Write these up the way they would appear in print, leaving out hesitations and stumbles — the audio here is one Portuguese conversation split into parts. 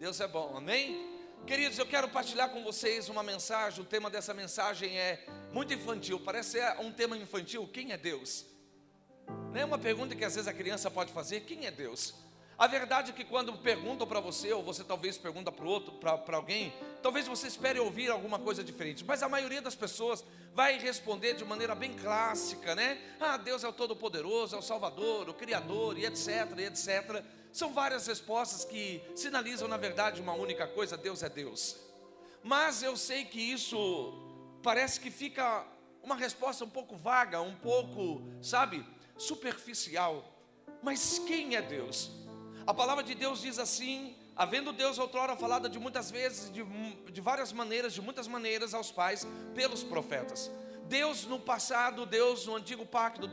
Deus é bom, amém? Queridos, eu quero partilhar com vocês uma mensagem. O tema dessa mensagem é muito infantil, parece ser um tema infantil. Quem é Deus? Não é uma pergunta que às vezes a criança pode fazer. Quem é Deus? A verdade é que quando perguntam para você, ou você talvez pergunta para outro, para alguém, talvez você espere ouvir alguma coisa diferente, mas a maioria das pessoas vai responder de maneira bem clássica, né? Deus é o Todo-Poderoso, é o Salvador, o Criador, e etc, e etc. São várias respostas que sinalizam, na verdade, uma única coisa: Deus é Deus. Mas eu sei que isso parece que fica uma resposta um pouco vaga, um pouco, superficial. Mas quem é Deus? A palavra de Deus diz assim: havendo Deus outrora falado de muitas vezes, de várias maneiras, de muitas maneiras aos pais, pelos profetas. Deus no passado, Deus no antigo pacto,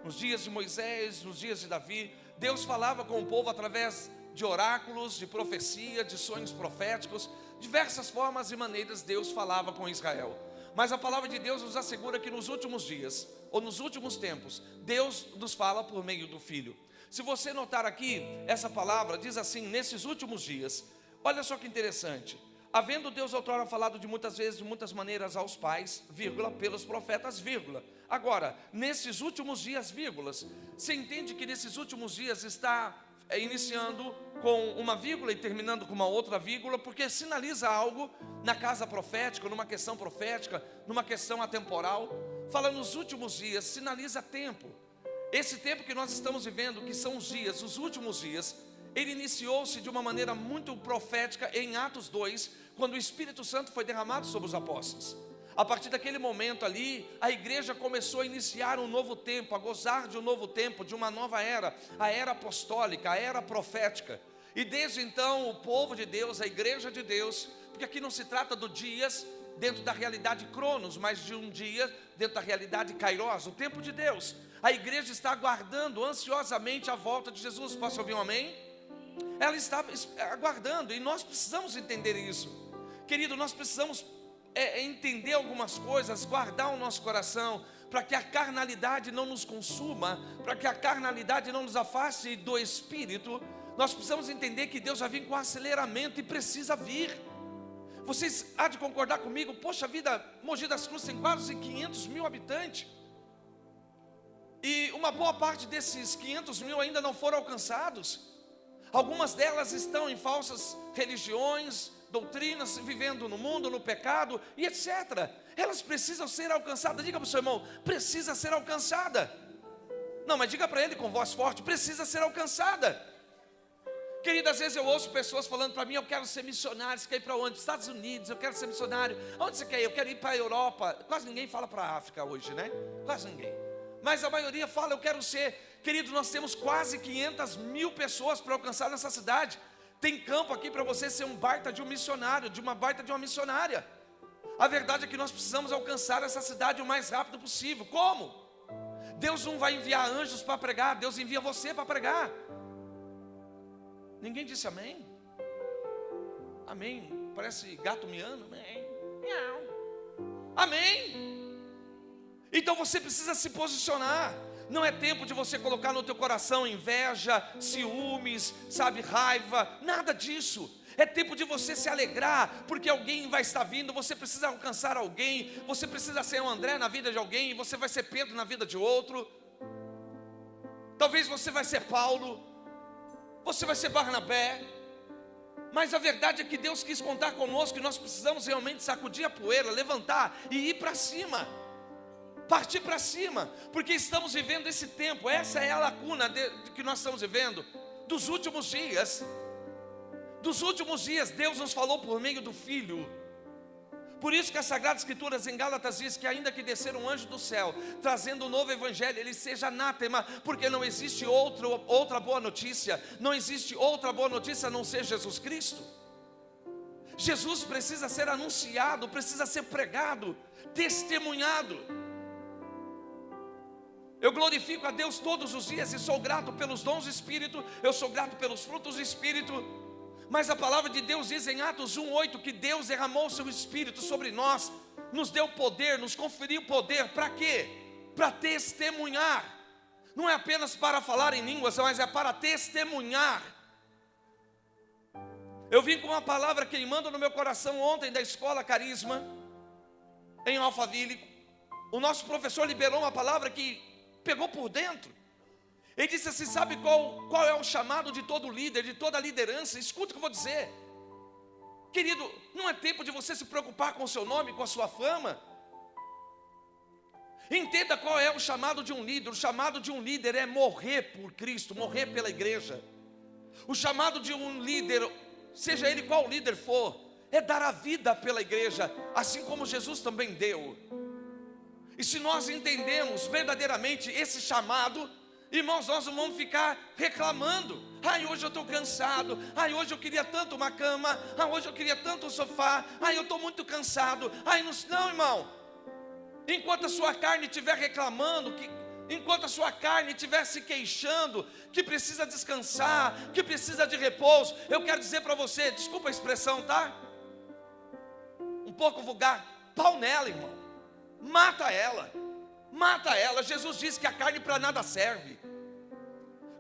nos dias de Moisés, nos dias de Davi, Deus falava com o povo através de oráculos, de profecia, de sonhos proféticos. Diversas formas e maneiras Deus falava com Israel. Mas a palavra de Deus nos assegura que nos últimos dias, ou nos últimos tempos, Deus nos fala por meio do Filho. Se você notar aqui, essa palavra diz assim: nesses últimos dias. Olha só que interessante: havendo Deus outrora falado de muitas vezes, de muitas maneiras aos pais, pelos profetas, agora, nesses últimos dias, você entende que nesses últimos dias está iniciando com uma vírgula e terminando com uma outra vírgula, porque sinaliza algo na casa profética, numa questão profética, numa questão atemporal. Fala nos últimos dias, sinaliza tempo. Esse tempo que nós estamos vivendo, que são os dias, os últimos dias, ele iniciou-se de uma maneira muito profética em Atos 2, quando o Espírito Santo foi derramado sobre os apóstolos. A partir daquele momento ali, a igreja começou a iniciar um novo tempo, a gozar de um novo tempo, de uma nova era, a era apostólica, a era profética. E desde então o povo de Deus, a igreja de Deus, porque aqui não se trata do dias dentro da realidade Cronos, mas de um dia dentro da realidade Kairos, o tempo de Deus. A igreja está aguardando ansiosamente a volta de Jesus. Posso ouvir um amém? Ela está aguardando, e nós precisamos entender isso. Querido, nós precisamos entender algumas coisas, guardar o nosso coração, para que a carnalidade não nos consuma, para que a carnalidade não nos afaste do Espírito. Nós precisamos entender que Deus vai vir com aceleramento e precisa vir. Vocês há de concordar comigo? Poxa vida, Mogi das Cruzes tem quase 500 mil habitantes, e uma boa parte desses 500 mil ainda não foram alcançados. Algumas delas estão em falsas religiões, doutrinas, vivendo no mundo, no pecado e etc. Elas precisam ser alcançadas. Diga para o seu irmão: precisa ser alcançada. Não, mas diga para ele com voz forte: precisa ser alcançada. Querido, às vezes eu ouço pessoas falando para mim: eu quero ser missionário. Você quer ir para onde? Estados Unidos, eu quero ser missionário. Onde você quer ir? Eu quero ir para a Europa. Quase ninguém fala para a África hoje, né? Quase ninguém. Mas a maioria fala: eu quero ser. Querido, nós temos quase 500 mil pessoas para alcançar nessa cidade. Tem campo aqui para você ser um baita de um missionário, de uma baita de uma missionária. A verdade é que nós precisamos alcançar essa cidade o mais rápido possível. Como? Deus não vai enviar anjos para pregar, Deus envia você para pregar. Ninguém disse amém? Amém. Parece gato miando. Amém. Amém. Então você precisa se posicionar. Não é tempo de você colocar no teu coração inveja, ciúmes, raiva, nada disso. É tempo de você se alegrar, porque alguém vai estar vindo. Você precisa alcançar alguém. Você precisa ser um André na vida de alguém, e você vai ser Pedro na vida de outro. Talvez você vai ser Paulo, você vai ser Barnabé. Mas a verdade é que Deus quis contar conosco, e nós precisamos realmente sacudir a poeira, levantar e ir para cima. Partir para cima, porque estamos vivendo esse tempo. Essa é a lacuna de que nós estamos vivendo, dos últimos dias. Dos últimos dias, Deus nos falou por meio do Filho. Por isso que as Sagradas Escrituras em Gálatas diz que ainda que descer um anjo do céu, trazendo um novo evangelho, ele seja anátema, porque não existe outra boa notícia. Não existe outra boa notícia a não ser Jesus Cristo. Jesus precisa ser anunciado, precisa ser pregado, testemunhado. Eu glorifico a Deus todos os dias e sou grato pelos dons do Espírito, eu sou grato pelos frutos do Espírito. Mas a palavra de Deus diz em Atos 1:8 que Deus derramou o seu Espírito sobre nós, nos deu poder, nos conferiu poder. Para quê? Para testemunhar. Não é apenas para falar em línguas, mas é para testemunhar. Eu vim com uma palavra queimando no meu coração ontem da escola Carisma, em Alphaville. O nosso professor liberou uma palavra que pegou por dentro. Ele disse assim: sabe qual é o chamado de todo líder, de toda liderança? Escuta o que eu vou dizer. Querido, não é tempo de você se preocupar com o seu nome, com a sua fama. Entenda qual é o chamado de um líder. O chamado de um líder é morrer por Cristo, morrer pela igreja. O chamado de um líder, seja ele qual líder for, é dar a vida pela igreja, assim como Jesus também deu. E se nós entendemos verdadeiramente esse chamado, irmãos, nós não vamos ficar reclamando. Ai, hoje eu estou cansado. Ai, hoje eu queria tanto uma cama. Ai, hoje eu queria tanto um sofá. Ai, eu estou muito cansado. Ai, não, irmão. Enquanto a sua carne estiver reclamando, enquanto a sua carne estiver se queixando, que precisa descansar, que precisa de repouso, eu quero dizer para você, desculpa a expressão, tá? Um pouco vulgar, pau nela, irmão. Mata ela. Mata ela. Jesus disse que a carne para nada serve.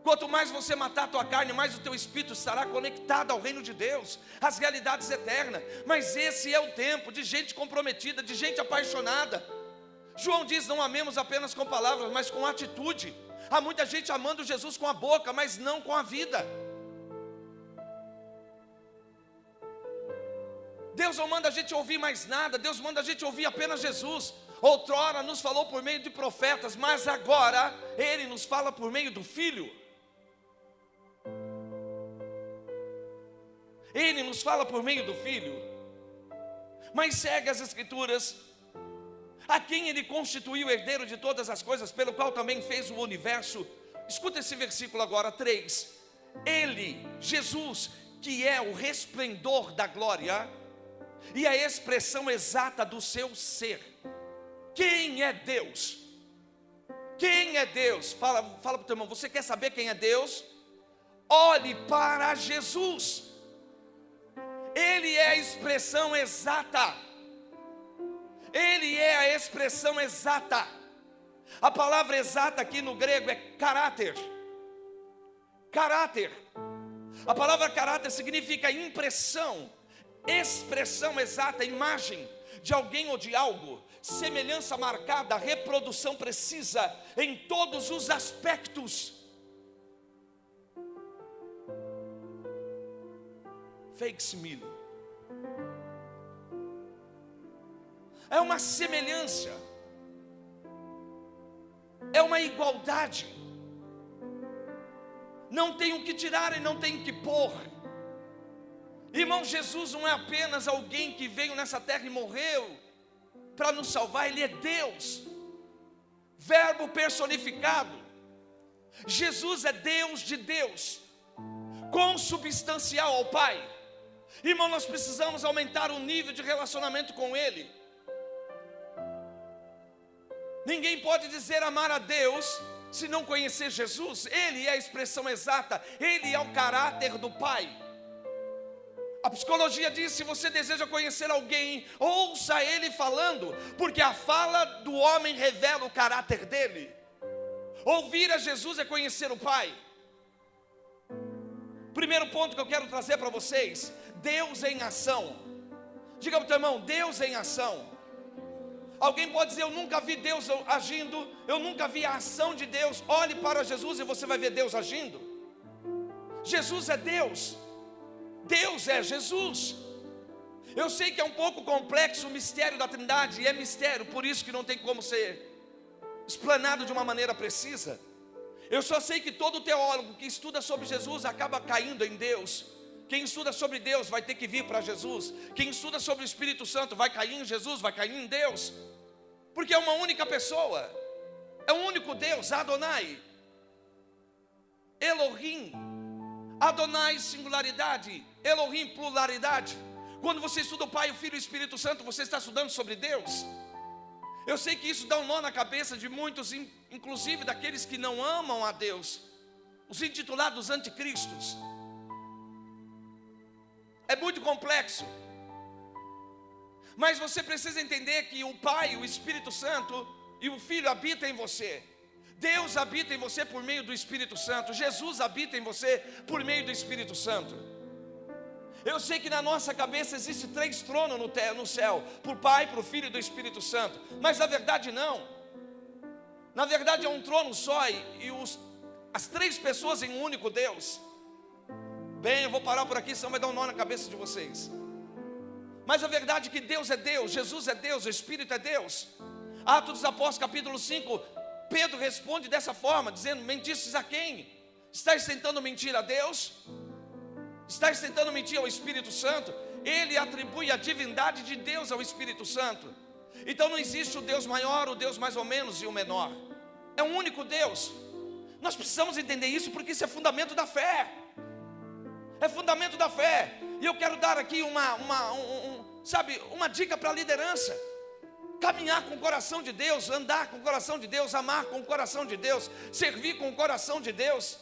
Quanto mais você matar a tua carne, mais o teu espírito estará conectado ao reino de Deus, às realidades eternas. Mas esse é o tempo de gente comprometida, de gente apaixonada. João diz: não amemos apenas com palavras, mas com atitude. Há muita gente amando Jesus com a boca, mas não com a vida. Deus não manda a gente ouvir mais nada. Deus manda a gente ouvir apenas Jesus. Outrora nos falou por meio de profetas, mas agora Ele nos fala por meio do Filho. Ele nos fala por meio do Filho. Mas segue as Escrituras: a quem Ele constituiu herdeiro de todas as coisas, pelo qual também fez o universo. Escuta esse versículo agora, 3. Ele, Jesus, que é o resplendor da glória e a expressão exata do seu ser. Quem é Deus? Quem é Deus? Fala para o teu irmão: você quer saber quem é Deus? Olhe para Jesus. Ele é a expressão exata. Ele é a expressão exata. A palavra exata aqui no grego é caráter. Caráter. A palavra caráter significa impressão, expressão exata, imagem de alguém ou de algo, semelhança marcada, reprodução precisa em todos os aspectos. Fake-simile. É uma semelhança, é uma igualdade. Não tem o que tirar e não tem o que pôr. Irmão, Jesus não é apenas alguém que veio nessa terra e morreu para nos salvar. Ele é Deus, Verbo personificado. Jesus é Deus de Deus, consubstancial ao Pai. Irmão, nós precisamos aumentar o nível de relacionamento com Ele. Ninguém pode dizer amar a Deus se não conhecer Jesus. Ele é a expressão exata, Ele é o caráter do Pai. A psicologia diz: se você deseja conhecer alguém, ouça ele falando, porque a fala do homem revela o caráter dele. Ouvir a Jesus é conhecer o Pai. Primeiro ponto que eu quero trazer para vocês: Deus em ação. Diga para o teu irmão: Deus em ação. Alguém pode dizer: eu nunca vi Deus agindo, eu nunca vi a ação de Deus. Olhe para Jesus e você vai ver Deus agindo. Jesus é Deus, Deus é Jesus. Eu sei que é um pouco complexo o mistério da Trindade, e é mistério, por isso que não tem como ser explanado de uma maneira precisa. Eu só sei que todo teólogo que estuda sobre Jesus acaba caindo em Deus. Quem estuda sobre Deus vai ter que vir para Jesus. Quem estuda sobre o Espírito Santo vai cair em Jesus, vai cair em Deus, porque é uma única pessoa, é um único Deus, Adonai, Elohim. Adonai, singularidade, Elohim, pluralidade. Quando você estuda o Pai, o Filho e o Espírito Santo, você está estudando sobre Deus. Eu sei que isso dá um nó na cabeça de muitos, inclusive daqueles que não amam a Deus, os intitulados anticristos. É muito complexo, mas você precisa entender que o Pai, o Espírito Santo e o Filho habitam em você. Deus habita em você por meio do Espírito Santo. Jesus habita em você por meio do Espírito Santo. Eu sei que na nossa cabeça existe 3 tronos no céu, por Pai, por Filho e do Espírito Santo, mas na verdade não. Na verdade é um trono só e as 3 pessoas em um único Deus. Bem, eu vou parar por aqui, senão vai dar um nó na cabeça de vocês. Mas a verdade é que Deus é Deus, Jesus é Deus, o Espírito é Deus. Atos dos Apóstolos capítulo 5, Pedro responde dessa forma, dizendo: mentistes a quem? Estais tentando mentir a Deus? Estais tentando mentir ao Espírito Santo? Ele atribui a divindade de Deus ao Espírito Santo. Então não existe o Deus maior, o Deus mais ou menos e o menor. É um único Deus. Nós precisamos entender isso, porque isso é fundamento da fé. É fundamento da fé. E eu quero dar aqui uma dica para a liderança: caminhar com o coração de Deus, andar com o coração de Deus, amar com o coração de Deus, servir com o coração de Deus,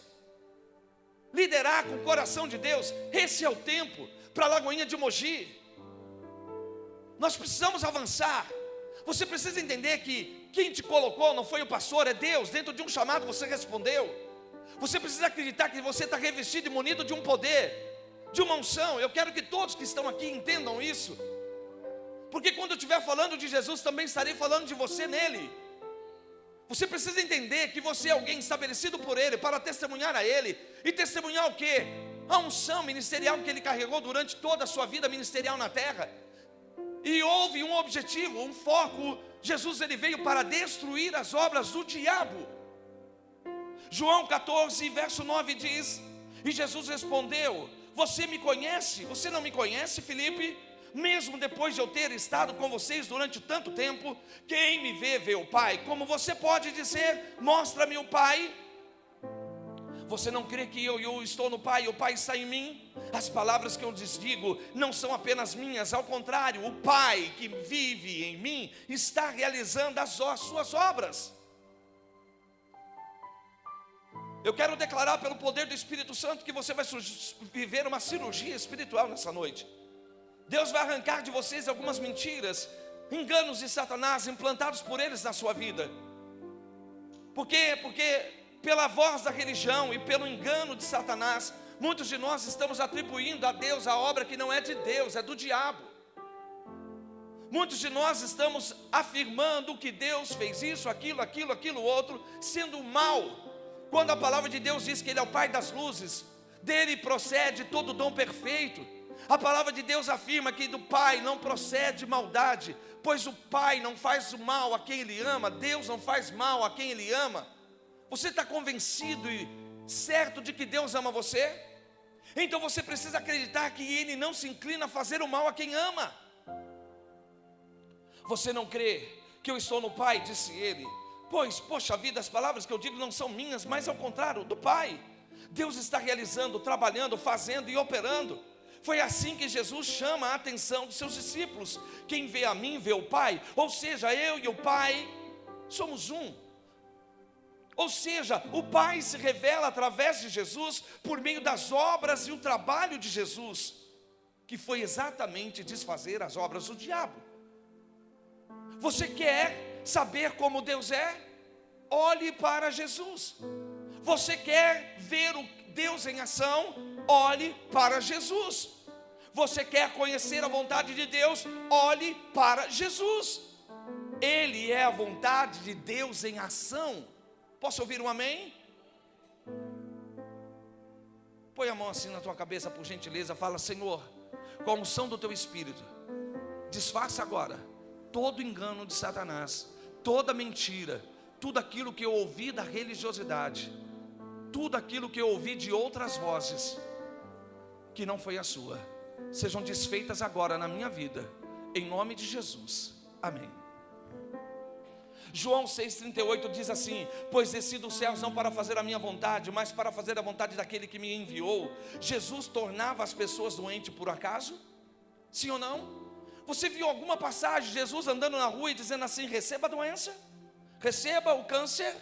liderar com o coração de Deus. Esse é o tempo para a Lagoinha de Mogi. Nós precisamos avançar. Você precisa entender que quem te colocou não foi o pastor, é Deus. Dentro de um chamado você respondeu. Você precisa acreditar que você está revestido e munido de um poder, de uma unção. Eu quero que todos que estão aqui entendam isso, porque quando eu estiver falando de Jesus, também estarei falando de você nele. Você precisa entender que você é alguém estabelecido por Ele, para testemunhar a Ele. E testemunhar o quê? A unção ministerial que Ele carregou durante toda a sua vida ministerial na terra. E houve um objetivo, um foco. Jesus, Ele veio para destruir as obras do diabo. João 14, verso 9 diz: e Jesus respondeu: você me conhece? Você não me conhece, Filipe? Mesmo depois de eu ter estado com vocês durante tanto tempo, quem me vê, vê o Pai. Como você pode dizer: mostra-me o Pai? Você não crê que eu estou no Pai e o Pai está em mim? As palavras que eu lhes digo não são apenas minhas, ao contrário, o Pai que vive em mim está realizando as suas obras. Eu quero declarar pelo poder do Espírito Santo que você vai viver uma cirurgia espiritual nessa noite. Deus vai arrancar de vocês algumas mentiras, enganos de Satanás implantados por eles na sua vida. Por quê? Porque pela voz da religião e pelo engano de Satanás, muitos de nós estamos atribuindo a Deus a obra que não é de Deus, é do diabo. Muitos de nós estamos afirmando que Deus fez isso, aquilo outro, sendo mal, quando a palavra de Deus diz que Ele é o Pai das luzes, dele procede todo dom perfeito. A palavra de Deus afirma que do Pai não procede maldade, pois o Pai não faz o mal a quem Ele ama, Deus não faz mal a quem Ele ama. Você está convencido e certo de que Deus ama você? Então você precisa acreditar que Ele não se inclina a fazer o mal a quem ama. Você não crê que eu estou no Pai, disse Ele, pois, poxa vida, as palavras que eu digo não são minhas, mas ao contrário, do Pai. Deus está realizando, trabalhando, fazendo e operando. Foi assim que Jesus chama a atenção dos seus discípulos: quem vê a mim, vê o Pai. Ou seja, eu e o Pai somos um. Ou seja, o Pai se revela através de Jesus, por meio das obras e o trabalho de Jesus, que foi exatamente desfazer as obras do diabo. Você quer saber como Deus é? Olhe para Jesus. Você quer ver o Deus em ação? Olhe para Jesus. Você quer conhecer a vontade de Deus? Olhe para Jesus. Ele é a vontade de Deus em ação. Posso ouvir um amém? Põe a mão assim na tua cabeça, por gentileza. Fala: Senhor, com a unção do teu Espírito, desfaça agora todo engano de Satanás, toda mentira, tudo aquilo que eu ouvi da religiosidade, tudo aquilo que eu ouvi de outras vozes, que não foi a sua, sejam desfeitas agora na minha vida, em nome de Jesus, amém. João 6,38 diz assim: pois desci dos céus não para fazer a minha vontade, mas para fazer a vontade daquele que me enviou. Jesus tornava as pessoas doentes por acaso? Sim ou não? Você viu alguma passagem, Jesus andando na rua e dizendo assim: receba a doença, receba o câncer,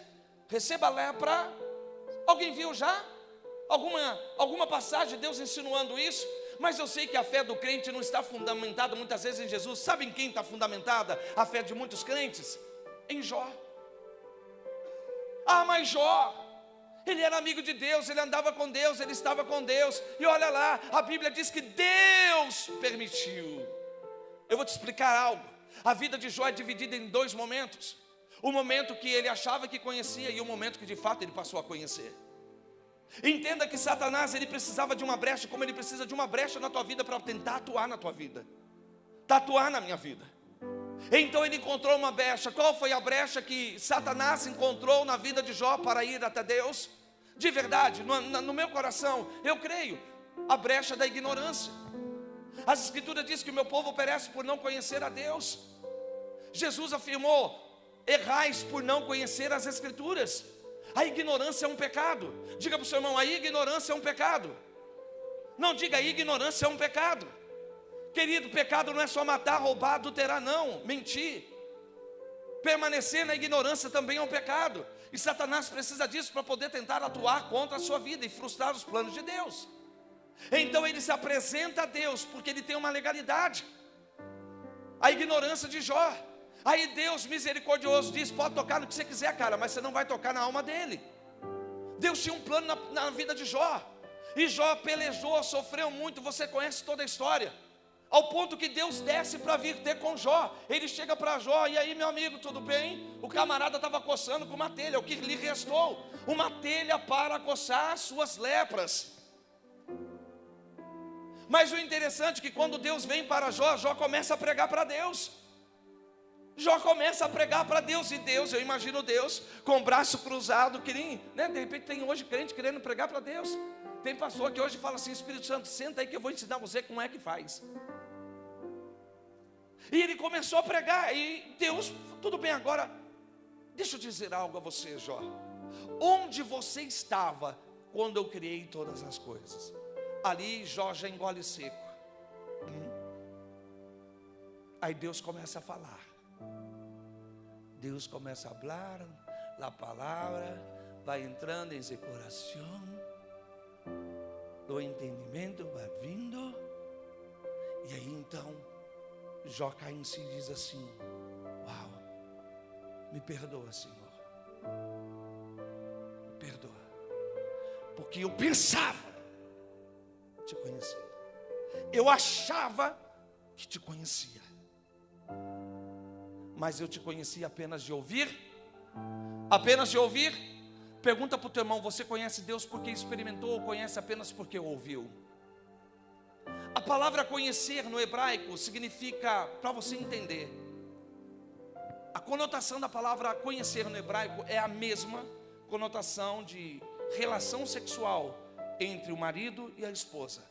receba a lepra? Alguém viu já? Alguma passagem de Deus insinuando isso? Mas eu sei que a fé do crente não está fundamentada muitas vezes em Jesus. Sabe em quem está fundamentada a fé de muitos crentes? Em Jó. Ah, mas Jó, Ele era amigo de Deus, ele andava com Deus, ele estava com Deus. E olha lá, a Bíblia diz que Deus permitiu. Eu vou te explicar algo. A vida de Jó é dividida em dois momentos. O momento que ele achava que conhecia e o momento que de fato ele passou a conhecer. Entenda que Satanás, ele precisava de uma brecha, como ele precisa de uma brecha na tua vida para tentar atuar na tua vida, tatuar na minha vida. Então ele encontrou uma brecha. Qual foi a brecha que Satanás encontrou na vida de Jó para ir até Deus? De verdade, no meu coração, eu creio, a brecha da ignorância. As escrituras dizem que o meu povo perece por não conhecer a Deus. Jesus afirmou: errais por não conhecer as escrituras. A ignorância é um pecado. Diga para o seu irmão: a ignorância é um pecado. Não diga: a ignorância é um pecado. Querido, pecado não é só matar, roubar, adulterar, não, mentir. Permanecer na ignorância também é um pecado. E Satanás precisa disso para poder tentar atuar contra a sua vida e frustrar os planos de Deus. Então ele se apresenta a Deus porque ele tem uma legalidade. A ignorância de Jó. Aí Deus misericordioso diz: pode tocar no que você quiser, cara, mas você não vai tocar na alma dele. Deus tinha um plano na vida de Jó. E Jó pelejou, sofreu muito. Você conhece toda a história. Ao ponto que Deus desce para vir ter com Jó. Ele chega para Jó: e aí, meu amigo, tudo bem? O camarada estava coçando com uma telha. O que lhe restou? Uma telha para coçar as suas lepras. Mas o interessante é que quando Deus vem para Jó, Jó começa a pregar para Deus. Jó começa a pregar para Deus. E Deus, eu imagino Deus com o braço cruzado, querendo, né? De repente tem hoje crente querendo pregar para Deus. Tem pastor que hoje fala assim: Espírito Santo, senta aí que eu vou ensinar você como é que faz. E ele começou a pregar. E Deus: tudo bem, agora deixa eu dizer algo a você, Jó. Onde você estava quando eu criei todas as coisas? Ali Jó já engole seco. Aí Deus começa a falar. Deus começa a falar, a palavra vai entrando em seu coração, o entendimento vai vindo. E aí então Jó cai em si e diz assim: uau, me perdoa, Senhor, me perdoa, porque eu pensava te conhecer, eu achava que te conhecia, mas eu te conhecia apenas de ouvir. Apenas de ouvir. Pergunta para o teu irmão: você conhece Deus porque experimentou ou conhece apenas porque ouviu? A palavra conhecer no hebraico significa, para você entender, a conotação da palavra conhecer no hebraico é a mesma conotação de relação sexual entre o marido e a esposa,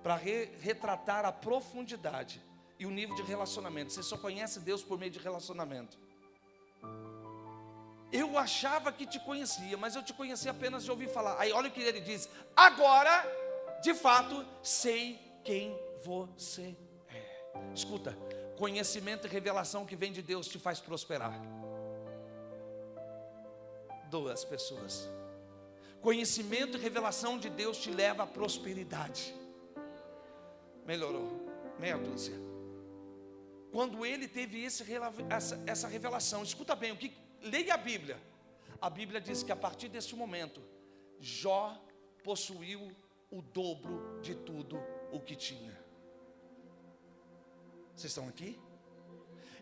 para retratar a profundidade e o nível de relacionamento. Você só conhece Deus por meio de relacionamento. Eu achava que te conhecia, mas eu te conhecia apenas de ouvir falar. Aí olha o que ele diz: agora, de fato, sei quem você é. Escuta, conhecimento e revelação que vem de Deus te faz prosperar. Duas pessoas. Conhecimento e revelação de Deus te leva à prosperidade. Melhorou, meia dúzia. Quando ele teve essa revelação, escuta bem, leia a Bíblia diz que a partir desse momento, Jó possuiu o dobro de tudo o que tinha. Vocês estão aqui?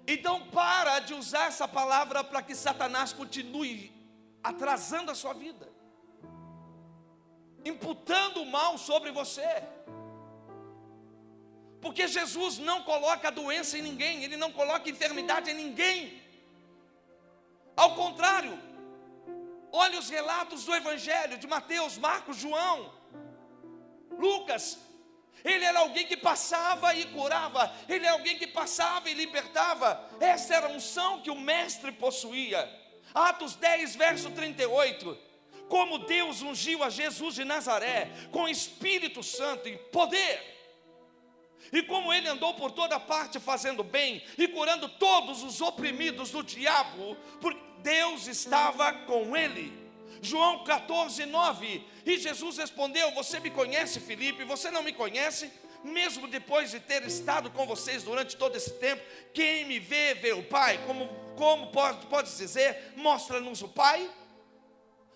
Então para de usar essa palavra para que Satanás continue atrasando a sua vida, imputando o mal sobre você. Porque Jesus não coloca doença em ninguém, Ele não coloca enfermidade em ninguém. Ao contrário, olha os relatos do Evangelho de Mateus, Marcos, João, Lucas. Ele era alguém que passava e curava, ele era alguém que passava e libertava. Essa era a unção que o mestre possuía. Atos 10, verso 38. Como Deus ungiu a Jesus de Nazaré com Espírito Santo e poder. E como ele andou por toda parte fazendo bem e curando todos os oprimidos do diabo, porque Deus estava com ele. João 14, 9. E Jesus respondeu: você me conhece, Filipe? Você não me conhece? Mesmo depois de ter estado com vocês durante todo esse tempo, quem me vê, vê o Pai. Como podes dizer, mostra-nos o Pai?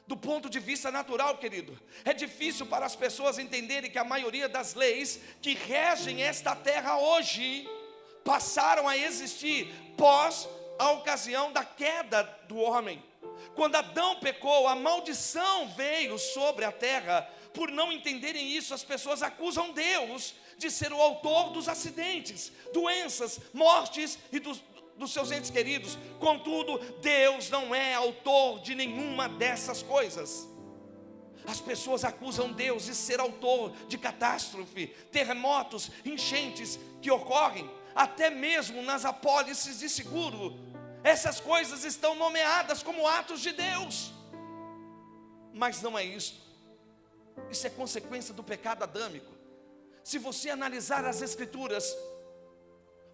Do ponto de vista natural, querido, é difícil para as pessoas entenderem que a maioria das leis que regem esta terra hoje passaram a existir pós a ocasião da queda do homem. Quando Adão pecou, a maldição veio sobre a terra. Por não entenderem isso, as pessoas acusam Deus de ser o autor dos acidentes, doenças, mortes e dos seus entes queridos. Contudo, Deus não é autor de nenhuma dessas coisas. As pessoas acusam Deus de ser autor de catástrofe, terremotos, enchentes que ocorrem, até mesmo nas apólices de seguro. Essas coisas estão nomeadas como atos de Deus. Mas não é isso. Isso é consequência do pecado adâmico. Se você analisar as Escrituras,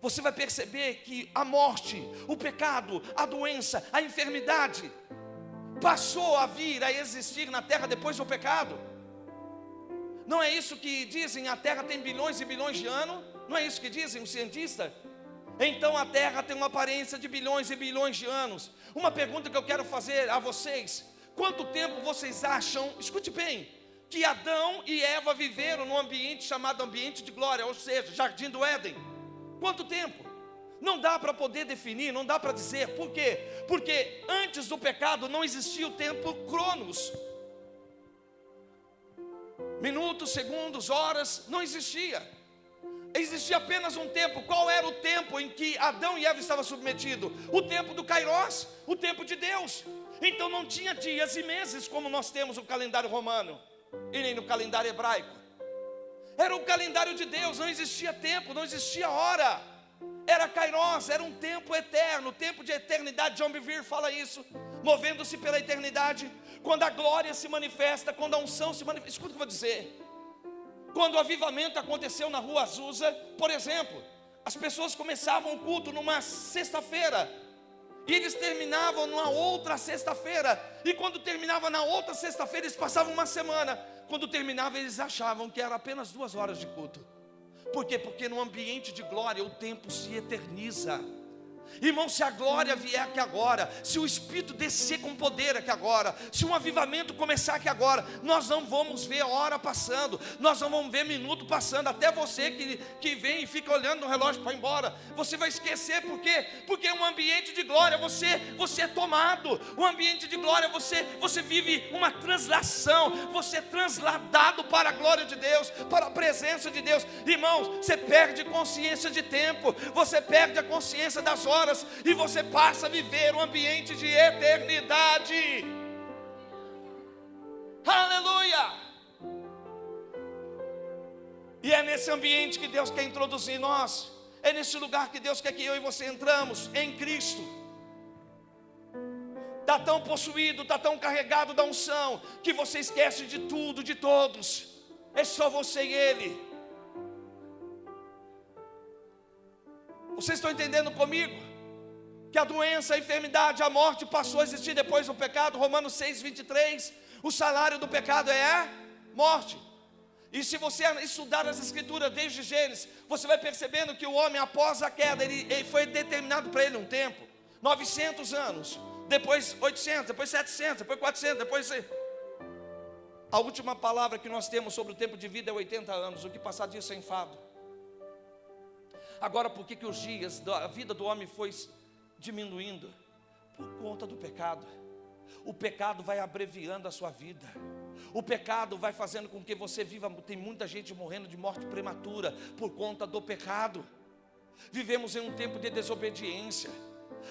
você vai perceber que a morte, o pecado, a doença, a enfermidade passou a vir a existir na terra depois do pecado. Não é isso que dizem? A terra tem bilhões e bilhões de anos. Não é isso que dizem os cientistas? Então a terra tem uma aparência de bilhões e bilhões de anos. Uma pergunta que eu quero fazer a vocês: quanto tempo vocês acham, escute bem, que Adão e Eva viveram num ambiente chamado ambiente de glória, ou seja, Jardim do Éden? Quanto tempo? Não dá para poder definir, não dá para dizer. Por quê? Porque antes do pecado não existia o tempo cronos. Minutos, segundos, horas, não existia. Existia apenas um tempo. Qual era o tempo em que Adão e Eva estavam submetidos? O tempo do Kairos, o tempo de Deus. Então não tinha dias e meses como nós temos no calendário romano e nem no calendário hebraico. Era o calendário de Deus, não existia tempo, não existia hora. Era Kairos, era um tempo eterno, tempo de eternidade. John Bevere fala isso, movendo-se pela eternidade. Quando a glória se manifesta, quando a unção se manifesta. Escuta o que eu vou dizer. Quando o avivamento aconteceu na rua Azusa, por exemplo, as pessoas começavam o culto numa sexta-feira e eles terminavam numa outra sexta-feira. E quando terminava na outra sexta-feira, eles passavam uma semana. Quando terminava, eles achavam que era apenas 2 horas de culto. Por quê? Porque no ambiente de glória o tempo se eterniza. Irmão, se a glória vier aqui agora, se o Espírito descer com poder aqui agora, se um avivamento começar aqui agora, nós não vamos ver a hora passando, nós não vamos ver minuto passando. Até você que vem e fica olhando no relógio para ir embora, você vai esquecer. Por quê? Porque um ambiente de glória, você é tomado. Um ambiente de glória, você vive uma translação, você é transladado para a glória de Deus, para a presença de Deus. Irmãos, você perde consciência de tempo, você perde a consciência das horas, e você passa a viver um ambiente de eternidade. Aleluia! E é nesse ambiente que Deus quer introduzir nós. É nesse lugar que Deus quer que eu e você entramos, em Cristo. Está tão possuído, está tão carregado da unção, que você esquece de tudo, de todos. É só você e Ele. Vocês estão entendendo comigo? Que a doença, a enfermidade, a morte passou a existir depois do pecado. Romanos 6:23, o salário do pecado é a morte. E se você estudar as Escrituras desde Gênesis, você vai percebendo que o homem, após a queda, ele foi determinado para ele um tempo, 900 anos, depois 800, depois 700, depois 400, depois... A última palavra que nós temos sobre o tempo de vida é 80 anos, o que passar disso é enfado. Agora, por que os dias da vida do homem foi diminuindo? Por conta do pecado. O pecado vai abreviando a sua vida. O pecado vai fazendo com que você viva. Tem muita gente morrendo de morte prematura por conta do pecado. Vivemos em um tempo de desobediência.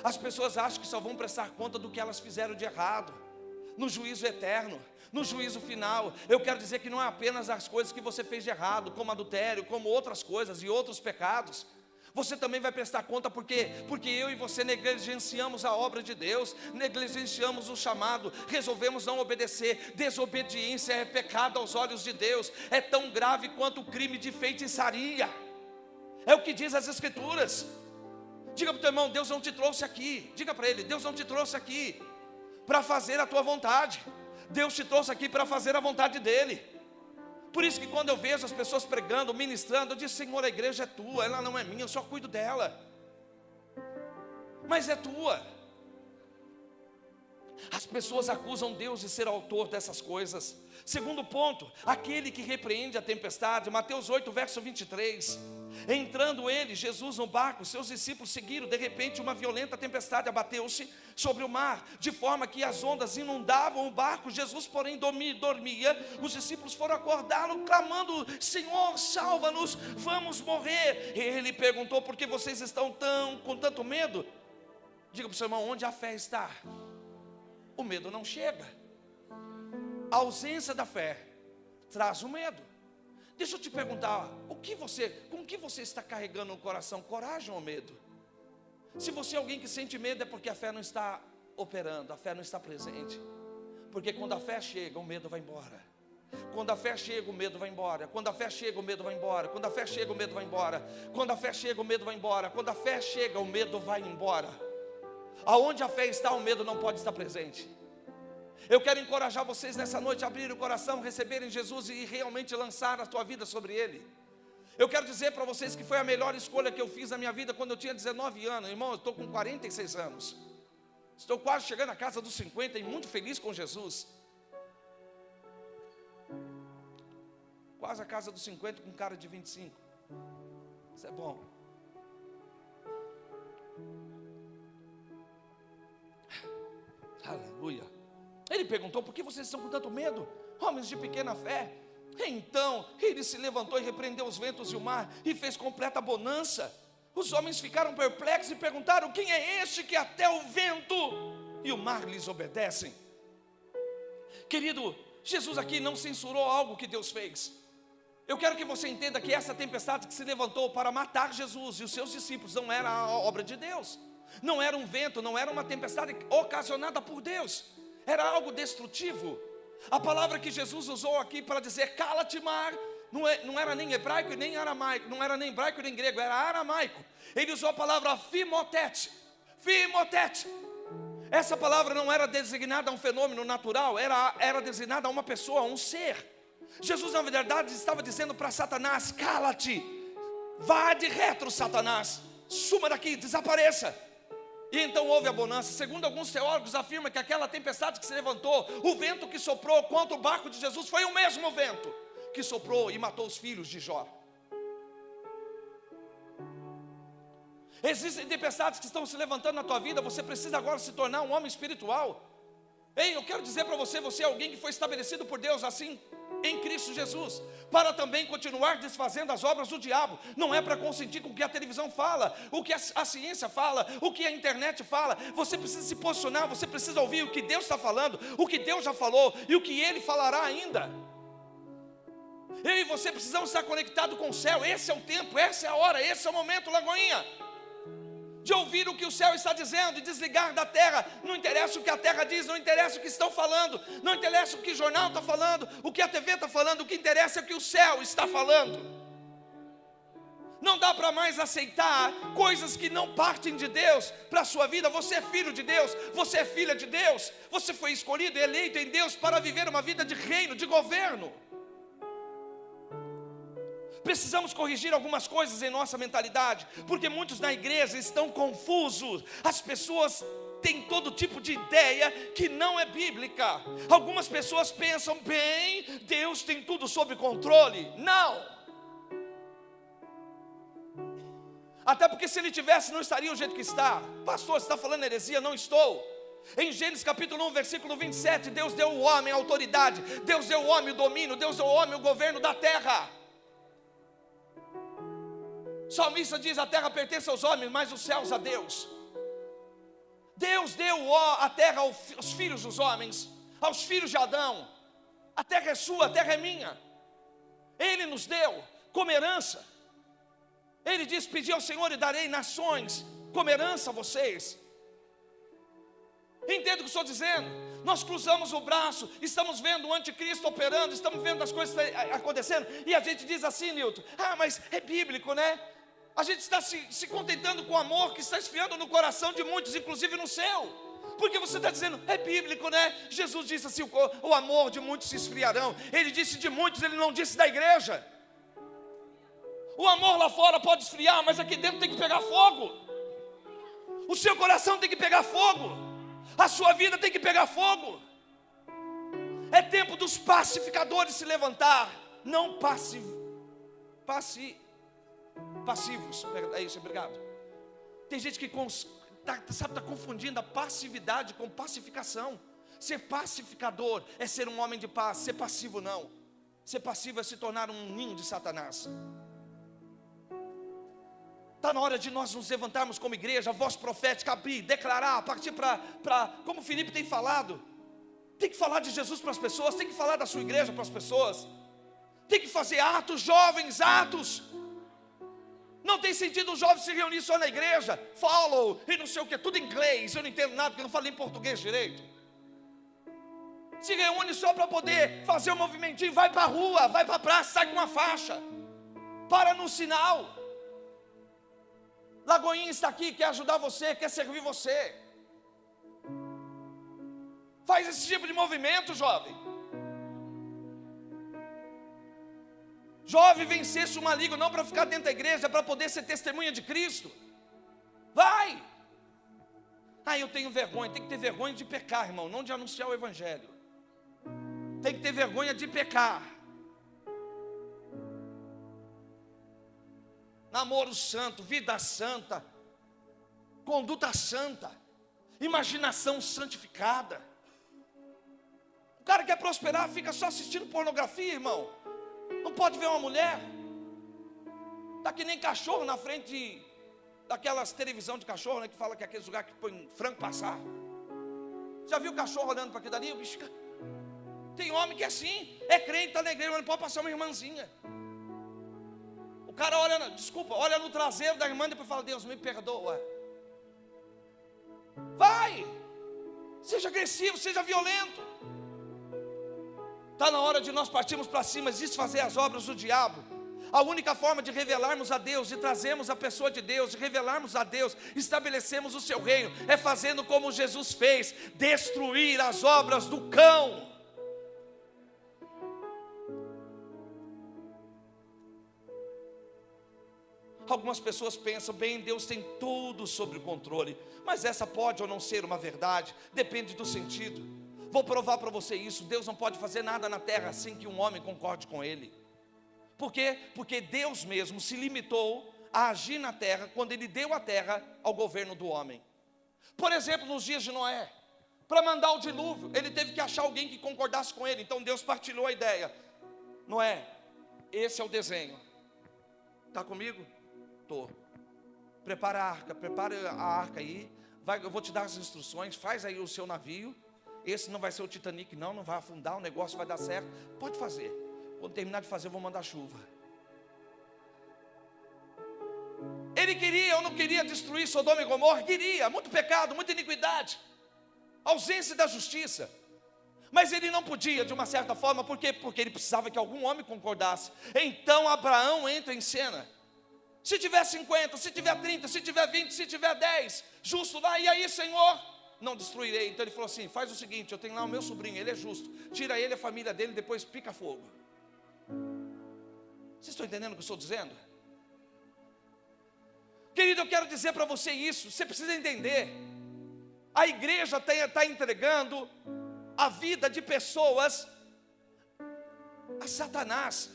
As pessoas acham que só vão prestar conta do que elas fizeram de errado no juízo eterno, no juízo final. Eu quero dizer que não é apenas as coisas que você fez de errado, como adultério, como outras coisas e outros pecados. Você também vai prestar conta. Por quê? Porque eu e você negligenciamos a obra de Deus, negligenciamos o chamado, resolvemos não obedecer. Desobediência é pecado aos olhos de Deus, é tão grave quanto o crime de feitiçaria. É o que diz as Escrituras. Diga para o teu irmão: Deus não te trouxe aqui. Diga para ele: Deus não te trouxe aqui para fazer a tua vontade. Deus te trouxe aqui para fazer a vontade dEle. Por isso que quando eu vejo as pessoas pregando, ministrando, eu digo: Senhor, a igreja é tua, ela não é minha, eu só cuido dela. Mas é tua. As pessoas acusam Deus de ser autor dessas coisas. Segundo ponto, aquele que repreende a tempestade. Mateus 8, verso 23. Entrando ele, Jesus, no barco, seus discípulos seguiram. De repente uma violenta tempestade abateu-se sobre o mar, de forma que as ondas inundavam o barco. Jesus, porém, dormia. Os discípulos foram acordá-lo, clamando: Senhor, salva-nos, vamos morrer. Ele perguntou: por que vocês estão com tanto medo? Diga para o seu irmão: onde a fé está, o medo não chega. A ausência da fé traz o medo. Deixa eu te perguntar, com que você está carregando no coração? Coragem ou medo? Se você é alguém que sente medo, é porque a fé não está operando, a fé não está presente. Porque quando a fé chega, o medo vai embora. Quando a fé chega, o medo vai embora. Quando a fé chega, o medo vai embora. Quando a fé chega, o medo vai embora. Quando a fé chega, o medo vai embora. Quando a fé chega, o medo vai embora. Aonde a fé está, o medo não pode estar presente. Eu quero encorajar vocês nessa noite a abrir o coração, receberem Jesus e realmente lançar a tua vida sobre Ele. Eu quero dizer para vocês que foi a melhor escolha que eu fiz na minha vida quando eu tinha 19 anos. Irmão, eu estou com 46 anos. Estou quase chegando à casa dos 50 e muito feliz com Jesus. Quase a casa dos 50 com cara de 25. Isso é bom. Aleluia. Ele perguntou: por que vocês estão com tanto medo, homens de pequena fé? Então ele se levantou e repreendeu os ventos e o mar, e fez completa bonança. Os homens ficaram perplexos e perguntaram: quem é este que até o vento e o mar lhes obedecem? Querido, Jesus aqui não censurou algo que Deus fez. Eu quero que você entenda que essa tempestade que se levantou para matar Jesus e os seus discípulos não era a obra de Deus. Não era um vento, não era uma tempestade ocasionada por Deus. Era algo destrutivo. A palavra que Jesus usou aqui para dizer cala-te mar, não era nem hebraico e nem aramaico, não era nem hebraico nem grego, era aramaico. Ele usou a palavra fimotete. Fimotete. Essa palavra não era designada a um fenômeno natural, era designada a uma pessoa, a um ser. Jesus, na verdade, estava dizendo para Satanás: cala-te, vá de retro, Satanás, suma daqui, desapareça. E então houve a bonança. Segundo alguns teólogos, afirma que aquela tempestade que se levantou, o vento que soprou contra o barco de Jesus, foi o mesmo vento que soprou e matou os filhos de Jó. Existem tempestades que estão se levantando na tua vida. Você precisa agora se tornar um homem espiritual. Ei, eu quero dizer para você, você é alguém que foi estabelecido por Deus assim, em Cristo Jesus, para também continuar desfazendo as obras do diabo. Não é para consentir com o que a televisão fala, o que a ciência fala, o que a internet fala. Você precisa se posicionar, você precisa ouvir o que Deus está falando, o que Deus já falou e o que Ele falará ainda. Eu e você precisamos estar conectados com o céu. Esse é o tempo, essa é a hora, esse é o momento, Lagoinha, de ouvir o que o céu está dizendo e desligar da terra. Não interessa o que a terra diz, não interessa o que estão falando, não interessa o que o jornal está falando, o que a TV está falando. O que interessa é o que o céu está falando. Não dá para mais aceitar coisas que não partem de Deus para a sua vida. Você é filho de Deus, você é filha de Deus, você foi escolhido e eleito em Deus para viver uma vida de reino, de governo. Precisamos corrigir algumas coisas em nossa mentalidade, porque muitos na igreja estão confusos. As pessoas têm todo tipo de ideia que não é bíblica. Algumas pessoas pensam: bem, Deus tem tudo sob controle. Não. Até porque se Ele tivesse, não estaria do jeito que está. Pastor, você está falando heresia? Não estou. Em Gênesis capítulo 1, versículo 27, Deus deu ao homem a autoridade, Deus deu ao homem o domínio, Deus deu ao homem o governo da terra. O salmista diz: a terra pertence aos homens, mas os céus a Deus. Deus deu a terra aos filhos dos homens, aos filhos de Adão. A terra é sua, a terra é minha. Ele nos deu como herança. Ele diz: pedi ao Senhor e darei nações como herança a vocês. Entenda o que estou dizendo? Nós cruzamos o braço, estamos vendo o anticristo operando, estamos vendo as coisas acontecendo, e a gente diz assim, Nilton: ah, mas é bíblico, né? A gente está se contentando com o amor que está esfriando no coração de muitos, inclusive no céu. Porque você está dizendo: é bíblico, né? Jesus disse assim: o amor de muitos se esfriarão. Ele disse de muitos, ele não disse da igreja. O amor lá fora pode esfriar, mas aqui dentro tem que pegar fogo. O seu coração tem que pegar fogo. A sua vida tem que pegar fogo. É tempo dos pacificadores se levantar, não passivos. É isso, obrigado. Tem gente que está confundindo a passividade com pacificação. Ser pacificador é ser um homem de paz, ser passivo não. Ser passivo é se tornar um ninho de Satanás. Está na hora de nós nos levantarmos como igreja, a voz profética, abrir, declarar, partir para, como o Felipe tem falado. Tem que falar de Jesus para as pessoas, tem que falar da sua igreja para as pessoas. Tem que fazer atos, jovens, atos. Não tem sentido os jovens se reunir só na igreja, follow, e não sei o que, tudo em inglês, eu não entendo nada, porque eu não falo em português direito. Se reúne só para poder fazer um movimentinho, vai para a rua, vai para a praça, sai com uma faixa, para no sinal. Lagoinha está aqui, quer ajudar você, quer servir você. Faz esse tipo de movimento, jovem. Jovem, vencesse o maligno não para ficar dentro da igreja, para poder ser testemunha de Cristo. Vai. Eu tenho vergonha. Tem que ter vergonha de pecar, irmão, não de anunciar o evangelho. Tem que ter vergonha de pecar. Namoro santo, vida santa, conduta santa, imaginação santificada. O cara quer prosperar, fica só assistindo pornografia, irmão. Não pode ver uma mulher. Está que nem cachorro na frente daquelas televisão de cachorro, né, que fala que é aqueles lugares que põe frango passar. Já viu o cachorro olhando para aquilo dali? O bicho... Tem homem que é assim, é crente, está na igreja, mas não pode passar uma irmãzinha. O cara olha no traseiro da irmã e depois fala: Deus, me perdoa. Vai, seja agressivo, seja violento. Está na hora de nós partirmos para cima, desfazer as obras do diabo. A única forma de revelarmos a Deus, de trazermos a pessoa de Deus, de revelarmos a Deus, estabelecemos o seu reino, é fazendo como Jesus fez, destruir as obras do cão. Algumas pessoas pensam: bem, Deus tem tudo sob o controle. Mas essa pode ou não ser uma verdade, depende do sentido. Vou provar para você isso: Deus não pode fazer nada na terra sem que um homem concorde com Ele. Por quê? Porque Deus mesmo se limitou a agir na terra quando Ele deu a terra ao governo do homem. Por exemplo, nos dias de Noé, para mandar o dilúvio, Ele teve que achar alguém que concordasse com Ele. Então Deus partilhou a ideia: Noé, esse é o desenho. Está comigo? Estou. Prepara a arca aí. Eu vou te dar as instruções. Faz aí o seu navio. Esse não vai ser o Titanic, não vai afundar, o negócio vai dar certo. Pode fazer. Quando terminar de fazer, eu vou mandar chuva. Ele queria ou não queria destruir Sodoma e Gomorra? Queria, muito pecado, muita iniquidade, ausência da justiça. Mas ele não podia, de uma certa forma. Por quê? Porque ele precisava que algum homem concordasse. Então Abraão entra em cena. Se tiver 50, se tiver 30, se tiver 20, se tiver 10, justo lá, e aí, Senhor? Não destruirei. Então ele falou assim: faz o seguinte, eu tenho lá o meu sobrinho, ele é justo, tira ele, a família dele, depois pica fogo. Vocês estão entendendo o que eu estou dizendo? Querido, eu quero dizer para você isso, você precisa entender. A igreja está entregando a vida de pessoas a Satanás.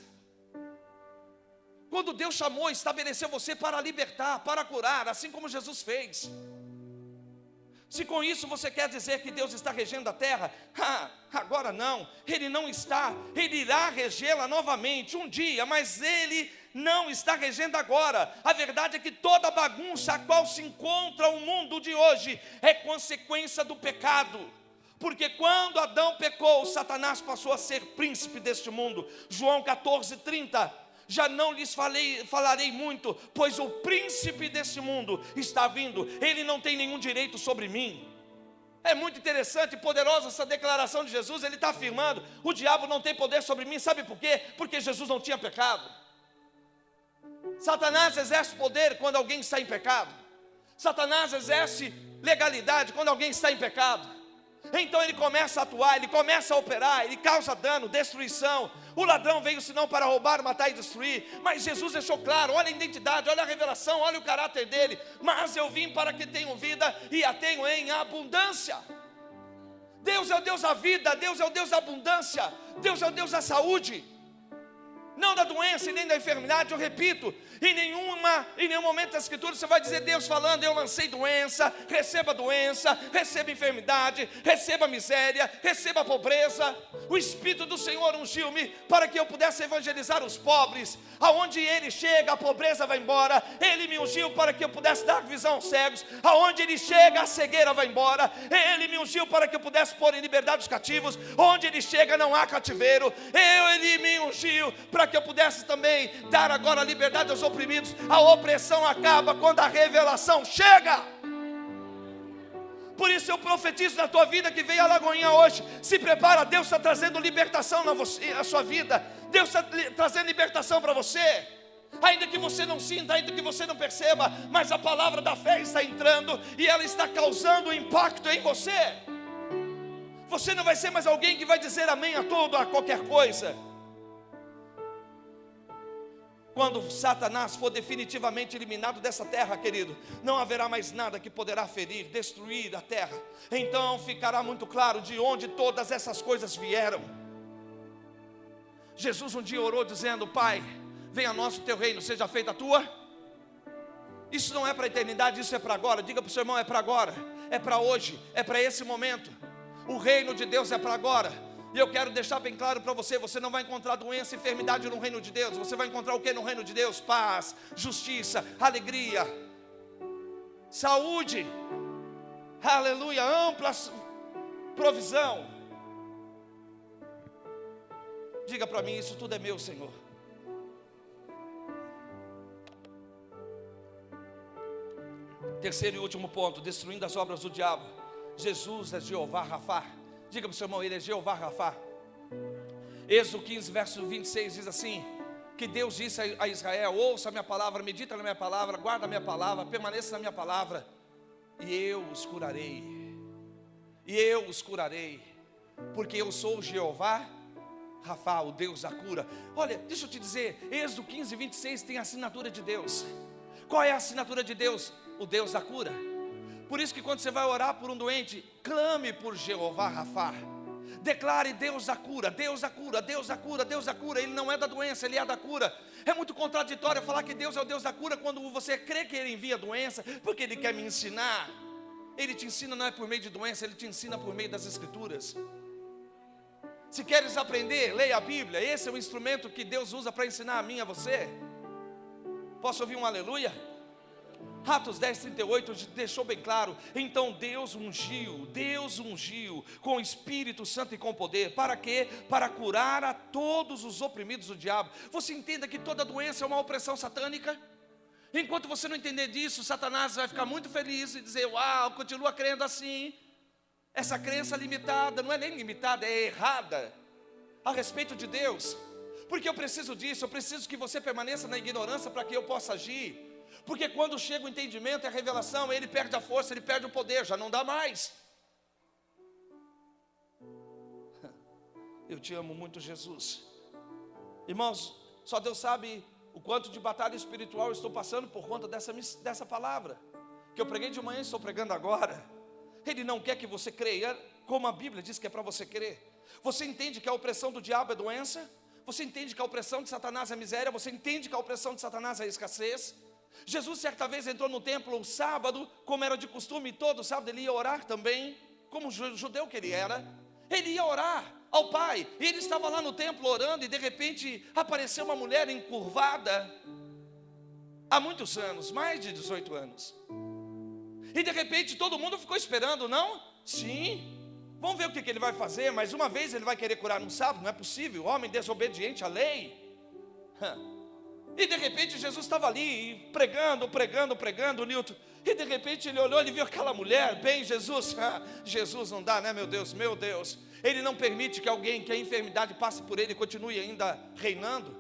Quando Deus chamou, estabeleceu você para libertar, para curar, assim como Jesus fez. Se com isso você quer dizer que Deus está regendo a terra, agora não, Ele não está. Ele irá regê-la novamente um dia, mas Ele não está regendo agora. A verdade é que toda bagunça a qual se encontra o mundo de hoje é consequência do pecado. Porque quando Adão pecou, Satanás passou a ser príncipe deste mundo. João 14:30. Já não lhes falarei muito, pois o príncipe desse mundo está vindo. Ele não tem nenhum direito sobre mim. É muito interessante e poderosa essa declaração de Jesus. Ele está afirmando: o diabo não tem poder sobre mim. Sabe por quê? Porque Jesus não tinha pecado. Satanás exerce poder quando alguém está em pecado. Satanás exerce legalidade quando alguém está em pecado. Então ele começa a atuar, ele começa a operar, ele causa dano, destruição. O ladrão veio senão para roubar, matar e destruir. Mas Jesus deixou claro: olha a identidade, olha a revelação, olha o caráter dele. Mas eu vim para que tenham vida e a tenham em abundância. Deus é o Deus da vida, Deus é o Deus da abundância, Deus é o Deus da saúde, não da doença e nem da enfermidade. Eu repito, em nenhum momento da Escritura você vai dizer Deus falando: eu lancei doença, receba enfermidade, receba miséria, receba pobreza. O Espírito do Senhor ungiu-me para que eu pudesse evangelizar os pobres. Aonde Ele chega, a pobreza vai embora. Ele me ungiu para que eu pudesse dar visão aos cegos. Aonde Ele chega, a cegueira vai embora. Ele me ungiu para que eu pudesse pôr em liberdade os cativos. Onde Ele chega, não há cativeiro. Ele me ungiu para que eu pudesse também dar agora liberdade aos oprimidos. A opressão acaba quando a revelação chega. Por isso eu profetizo na tua vida que veio a Lagoinha hoje. Se prepara, Deus está trazendo libertação na sua vida. Deus está trazendo libertação para você. Ainda que você não sinta, ainda que você não perceba, mas a palavra da fé está entrando e ela está causando impacto em você. Você não vai ser mais alguém que vai dizer amém a tudo, a qualquer coisa. Quando Satanás for definitivamente eliminado dessa terra, querido, não haverá mais nada que poderá ferir, destruir a terra. Então ficará muito claro de onde todas essas coisas vieram. Jesus um dia orou dizendo: Pai, venha a nós o teu reino, seja feita a tua. Isso não é para a eternidade, isso é para agora. Diga para o seu irmão: é para agora, é para hoje, é para esse momento. O reino de Deus é para agora. E eu quero deixar bem claro para você: você não vai encontrar doença e enfermidade no reino de Deus. Você vai encontrar o que no reino de Deus? Paz, justiça, alegria, saúde, aleluia, ampla provisão. Diga para mim: isso tudo é meu, Senhor. Terceiro e último ponto: destruindo as obras do diabo. Jesus é Jeová Rafá. Diga para o seu irmão: Ele é Jeová Rafá. Êxodo 15, verso 26 diz assim: que Deus disse a Israel: ouça a minha palavra, medita na minha palavra, guarda a minha palavra, permaneça na minha palavra, e eu os curarei. E eu os curarei, porque eu sou Jeová Rafá, o Deus da cura. Olha, deixa eu te dizer, Êxodo 15, 26 tem a assinatura de Deus. Qual é a assinatura de Deus? O Deus da cura. Por isso que quando você vai orar por um doente, clame por Jeová Rafá. Declare: Deus da cura, Deus da cura, Deus da cura, Deus da cura. Ele não é da doença, Ele é da cura. É muito contraditório falar que Deus é o Deus da cura quando você crê que Ele envia a doença, porque Ele quer me ensinar. Ele te ensina não é por meio de doença, Ele te ensina por meio das Escrituras. Se queres aprender, leia a Bíblia. Esse é o instrumento que Deus usa para ensinar a mim e a você. Posso ouvir um aleluia? Atos 10, 38 deixou bem claro. Então Deus ungiu com o Espírito Santo e com poder. Para quê? Para curar a todos os oprimidos do diabo. Você entenda que toda doença é uma opressão satânica? Enquanto você não entender disso, Satanás vai ficar muito feliz e dizer: uau, continua crendo assim. Essa crença limitada, não é nem limitada, é errada a respeito de Deus. Porque eu preciso disso, eu preciso que você permaneça na ignorância para que eu possa agir. Porque quando chega o entendimento e a revelação, ele perde a força, ele perde o poder, já não dá mais. Eu te amo muito, Jesus. Irmãos, só Deus sabe o quanto de batalha espiritual eu estou passando por conta dessa palavra que eu preguei de manhã e estou pregando agora. Ele não quer que você creia como a Bíblia diz que é para você crer. Você entende que a opressão do diabo é doença? Você entende que a opressão de Satanás é miséria? Você entende que a opressão de Satanás é escassez? Jesus certa vez entrou no templo um sábado, como era de costume, todo sábado ele ia orar também, como judeu que ele era. Ele ia orar ao Pai, e ele estava lá no templo orando, e de repente apareceu uma mulher encurvada, há muitos anos, mais de 18 anos. E de repente todo mundo ficou esperando, não? Sim, vamos ver o que ele vai fazer. Mais uma vez ele vai querer curar no sábado, não é possível, homem desobediente à lei. E de repente Jesus estava ali pregando, Nilton. E de repente ele olhou, ele viu aquela mulher, bem, Jesus, Jesus não dá, né, meu Deus. Ele não permite que alguém, que a enfermidade passe por ele e continue ainda reinando.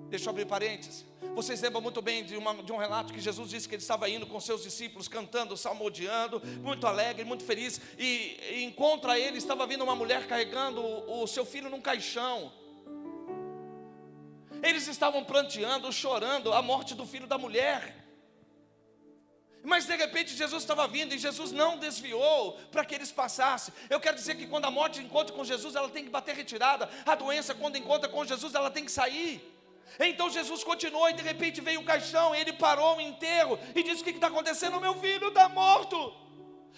Deixa eu abrir parênteses. Vocês lembram muito bem de um relato que Jesus disse que ele estava indo com seus discípulos, cantando, salmodiando, muito alegre, muito feliz. E encontra ele, estava vindo uma mulher carregando o seu filho num caixão. Eles estavam pranteando, chorando a morte do filho da mulher. Mas de repente Jesus estava vindo e Jesus não desviou para que eles passassem. Eu quero dizer que quando a morte encontra com Jesus, ela tem que bater retirada. A doença, quando encontra com Jesus, ela tem que sair. Então Jesus continuou e de repente veio o caixão, ele parou o enterro e disse: o que está acontecendo? Meu filho está morto.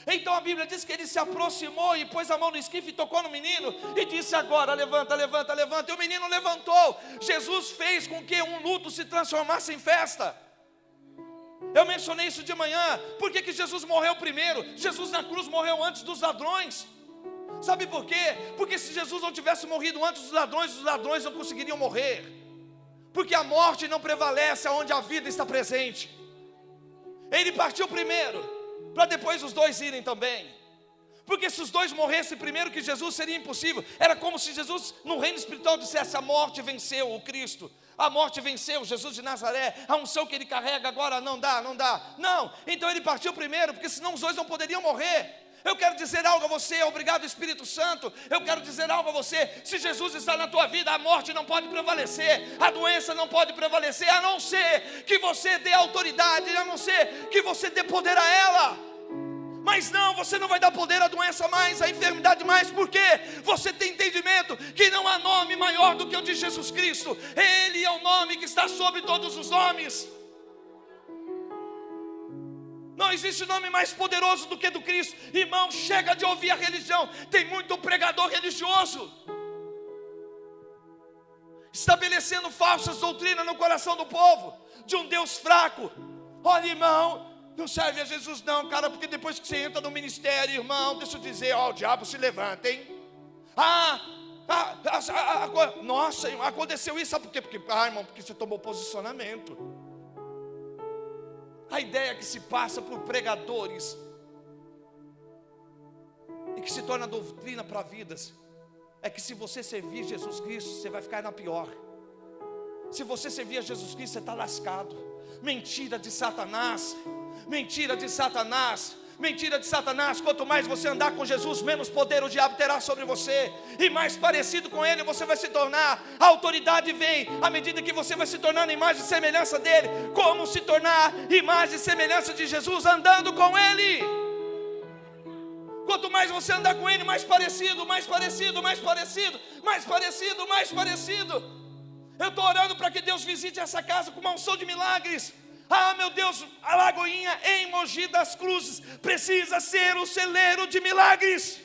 Então a Bíblia diz que ele se aproximou e pôs a mão no esquife e tocou no menino e disse: agora levanta, levanta, levanta. E o menino levantou. Jesus fez com que um luto se transformasse em festa. Eu mencionei isso de manhã. Por que Jesus morreu primeiro? Jesus na cruz morreu antes dos ladrões. Sabe por quê? Porque se Jesus não tivesse morrido antes dos ladrões, os ladrões não conseguiriam morrer. Porque a morte não prevalece onde a vida está presente. Ele partiu primeiro, para depois os dois irem também. Porque se os dois morressem primeiro que Jesus, seria impossível. Era como se Jesus no reino espiritual dissesse: a morte venceu o Cristo, a morte venceu Jesus de Nazaré, a unção que ele carrega agora não dá. Não, então ele partiu primeiro, porque senão os dois não poderiam morrer. Eu quero dizer algo a você, obrigado Espírito Santo. Eu quero dizer algo a você: se Jesus está na tua vida, a morte não pode prevalecer, a doença não pode prevalecer, a não ser que você dê autoridade, a não ser que você dê poder a ela. Mas não, você não vai dar poder à doença mais, à enfermidade mais, porque você tem entendimento que não há nome maior do que o de Jesus Cristo. Ele é o nome que está sobre todos os nomes. Não existe nome mais poderoso do que do Cristo. Irmão, chega de ouvir a religião. Tem muito pregador religioso estabelecendo falsas doutrinas no coração do povo, de um Deus fraco. Olha, irmão, não serve a Jesus não, cara, porque depois que você entra no ministério, irmão, deixa eu dizer, o diabo se levanta, hein? Nossa, aconteceu isso, sabe por quê? Irmão, porque você tomou posicionamento. A ideia que se passa por pregadores e que se torna doutrina para vidas é que se você servir Jesus Cristo, você vai ficar na pior. Se você servir a Jesus Cristo, você está lascado. Mentira de Satanás. Mentira de Satanás. Mentira de Satanás. Quanto mais você andar com Jesus, menos poder o diabo terá sobre você, e mais parecido com ele você vai se tornar. A autoridade vem à medida que você vai se tornando imagem e semelhança dele. Como se tornar imagem e semelhança de Jesus? Andando com ele. Quanto mais você andar com ele, mais parecido, mais parecido, mais parecido, mais parecido, mais parecido. Eu estou orando para que Deus visite essa casa com uma unção de milagres. Meu Deus, a Lagoinha em Mogi das Cruzes precisa ser o celeiro de milagres.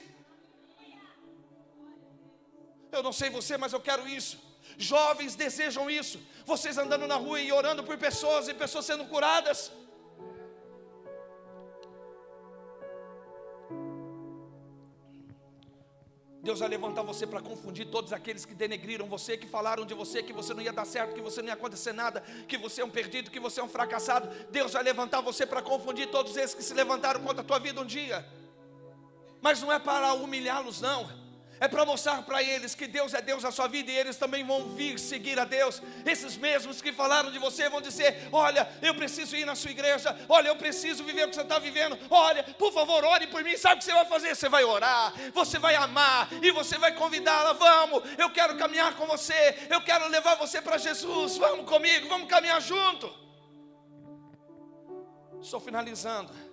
Eu não sei você, mas eu quero isso. Jovens desejam isso. Vocês andando na rua e orando por pessoas, e pessoas sendo curadas. Deus vai levantar você para confundir todos aqueles que denegriram você, que falaram de você, que você não ia dar certo, que você não ia acontecer nada, que você é um perdido, que você é um fracassado. Deus vai levantar você para confundir todos esses que se levantaram contra a tua vida um dia. Mas não é para humilhá-los não, é para mostrar para eles que Deus é Deus na sua vida, e eles também vão vir seguir a Deus. Esses mesmos que falaram de você vão dizer: olha, eu preciso ir na sua igreja, olha, eu preciso viver o que você está vivendo, olha, por favor, ore por mim. Sabe o que você vai fazer? Você vai orar, você vai amar, e você vai convidá-la: vamos, eu quero caminhar com você, eu quero levar você para Jesus, vamos comigo, vamos caminhar junto. Estou finalizando.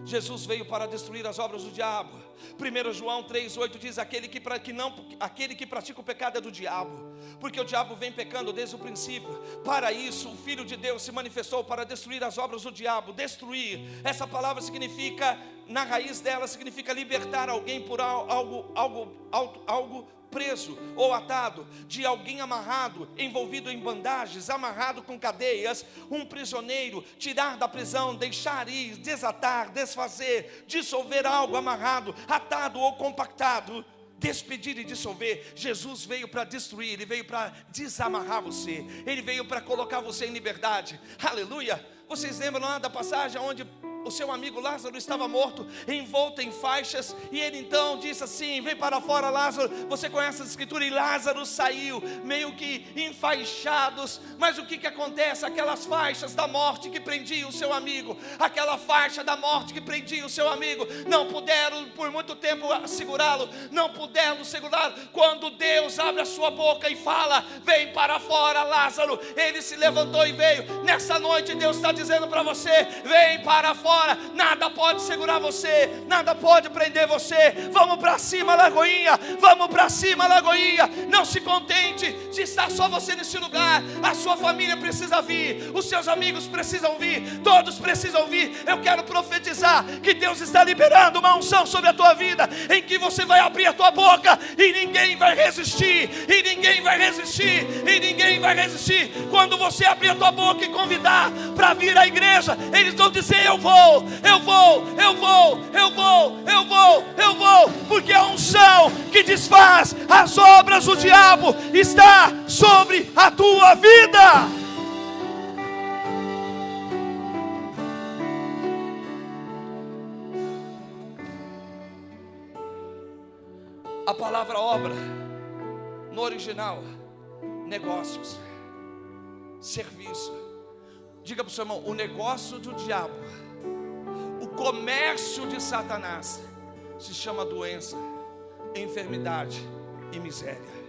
Jesus veio para destruir as obras do diabo. 1 João 3,8 diz: aquele que pratica o pecado é do diabo, porque o diabo vem pecando desde o princípio. Para isso o Filho de Deus se manifestou, para destruir as obras do diabo. Destruir, essa palavra significa, na raiz dela, significa libertar alguém por algo preso ou atado, de alguém amarrado, envolvido em bandagens, amarrado com cadeias, um prisioneiro. Tirar da prisão, deixar ir, desatar, desfazer, dissolver algo amarrado, atado ou compactado, despedir e dissolver. Jesus veio para destruir, Ele veio para desamarrar você, Ele veio para colocar você em liberdade. Aleluia. Vocês lembram lá da passagem onde o seu amigo Lázaro estava morto, envolto em faixas, e ele então disse assim: vem para fora, Lázaro. Você conhece a escritura? E Lázaro saiu, meio que enfaixados. Mas o que acontece? Aquelas faixas da morte que prendiam o seu amigo, aquela faixa da morte que prendia o seu amigo, não puderam por muito tempo segurá-lo, não puderam segurá-lo. Quando Deus abre a sua boca e fala: vem para fora, Lázaro, ele se levantou e veio. Nessa noite Deus está dizendo para você: vem para fora. Nada pode segurar você, nada pode prender você. Vamos para cima, Lagoinha, vamos para cima, Lagoinha. Não se contente de estar só você nesse lugar. A sua família precisa vir, os seus amigos precisam vir, todos precisam vir. Eu quero profetizar que Deus está liberando uma unção sobre a tua vida, em que você vai abrir a tua boca e ninguém vai resistir, e ninguém vai resistir, e ninguém vai resistir. Quando você abrir a tua boca e convidar para vir à igreja, eles vão dizer: eu vou, eu vou, eu vou, eu vou, eu vou, eu vou, porque a unção que desfaz as obras do diabo está sobre a tua vida. A palavra obra, no original, negócios, serviço. Diga para o seu irmão: o negócio do diabo, o comércio de Satanás, se chama doença, enfermidade e miséria.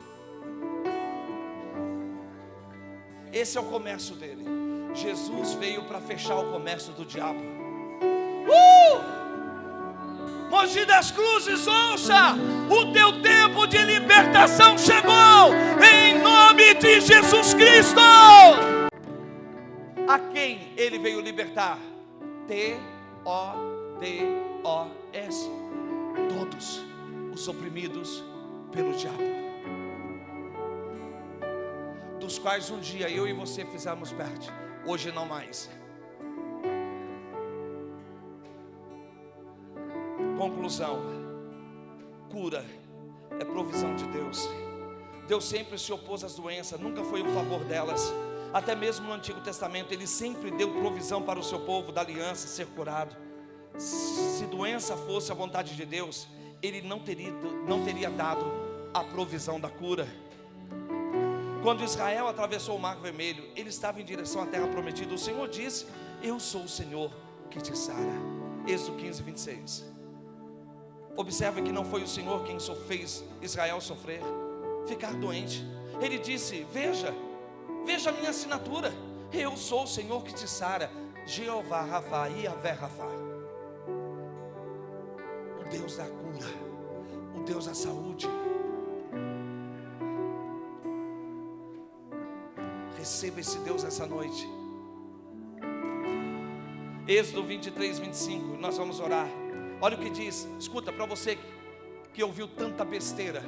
Esse é o comércio dele. Jesus veio para fechar o comércio do diabo. Mogi das Cruzes, ouça: o teu tempo de libertação chegou, em nome de Jesus Cristo. A quem ele veio libertar? T-O-D-O-S. Todos os oprimidos pelo diabo, dos quais um dia eu e você fizemos parte, hoje não mais. Conclusão: cura é provisão de Deus. Deus sempre se opôs às doenças, nunca foi em favor delas. Até mesmo no Antigo Testamento Ele sempre deu provisão para o seu povo da aliança ser curado. Se doença fosse a vontade de Deus, Ele não teria dado a provisão da cura. Quando Israel atravessou o Mar Vermelho, ele estava em direção à terra prometida. O Senhor disse: eu sou o Senhor que te sara. Êxodo 15, 26. Observe que não foi o Senhor quem fez Israel sofrer, ficar doente. Ele disse: veja a minha assinatura, eu sou o Senhor que te sara. Jeová Rafa, Yahvé Rafa, o Deus da cura, o Deus da saúde. Receba esse Deus essa noite. Êxodo 23, 25, nós vamos orar. Olha o que diz, escuta, para você que ouviu tanta besteira,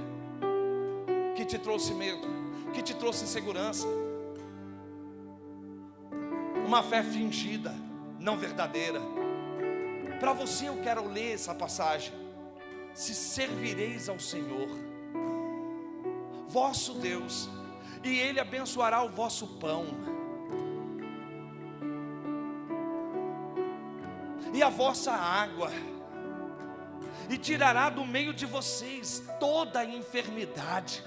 que te trouxe medo, que te trouxe insegurança, uma fé fingida, não verdadeira. Para você eu quero ler essa passagem. Se servireis ao Senhor, vosso Deus, e Ele abençoará o vosso pão, e a vossa água, e tirará do meio de vocês toda a enfermidade.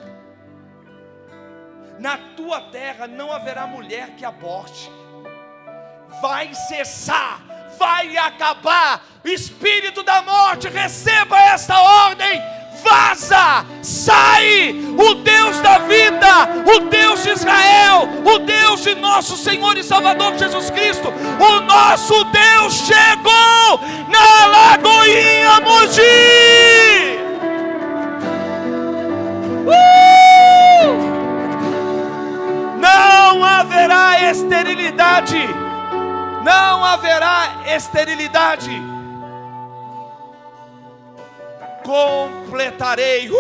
Na tua terra não haverá mulher que aborte. Vai cessar, vai acabar. Espírito da morte, receba esta ordem. Vaza, sai. O Deus da vida, o Deus de Israel, o Deus de nosso Senhor e Salvador Jesus Cristo, o nosso Deus chegou na Lagoinha Mogi. Não haverá esterilidade, não haverá esterilidade. Completarei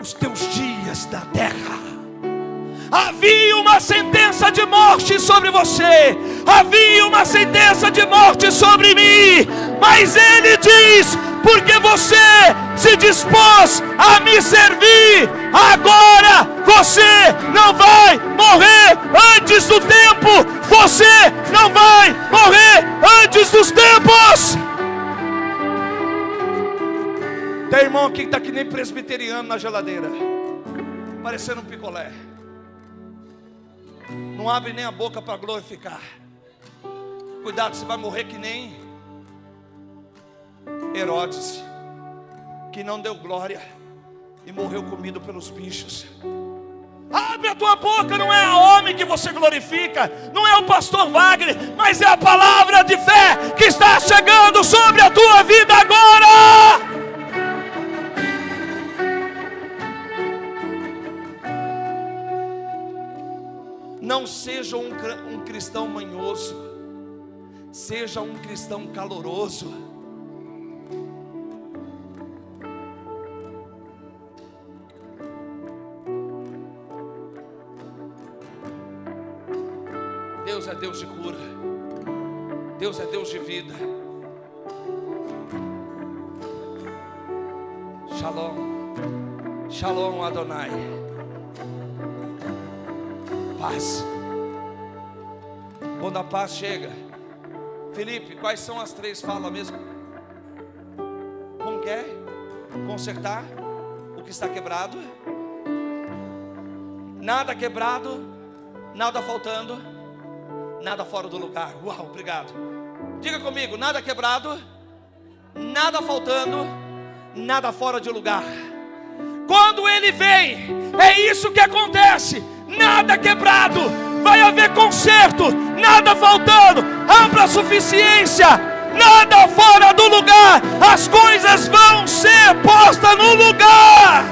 os teus dias da terra. Havia uma sentença de morte sobre você, havia uma sentença de morte sobre mim, mas Ele diz: porque você se dispôs a me servir, agora você não vai morrer antes do tempo, você não vai morrer antes antes dos tempos. Tem irmão aqui que está que nem presbiteriano na geladeira, parecendo um picolé. Não abre nem a boca para glorificar. Cuidado, você vai morrer que nem Herodes, que não deu glória e morreu comido pelos bichos. Abre a tua boca, não é o homem que você glorifica, não é o pastor Wagner, mas é a palavra de fé que está chegando sobre a tua vida agora. Não seja um cristão manhoso, seja um cristão caloroso. Deus é Deus de cura, Deus é Deus de vida. Shalom, Shalom Adonai. Paz. Quando a paz chega, Felipe, quais são as 3 falas mesmo? Como que é? Consertar o que está quebrado, nada quebrado, nada faltando, nada fora do lugar. Uau, obrigado. Diga comigo, nada quebrado, nada faltando, nada fora de lugar. Quando ele vem, é isso que acontece. Nada quebrado, vai haver conserto, nada faltando, ampla suficiência, nada fora do lugar. As coisas vão ser postas no lugar.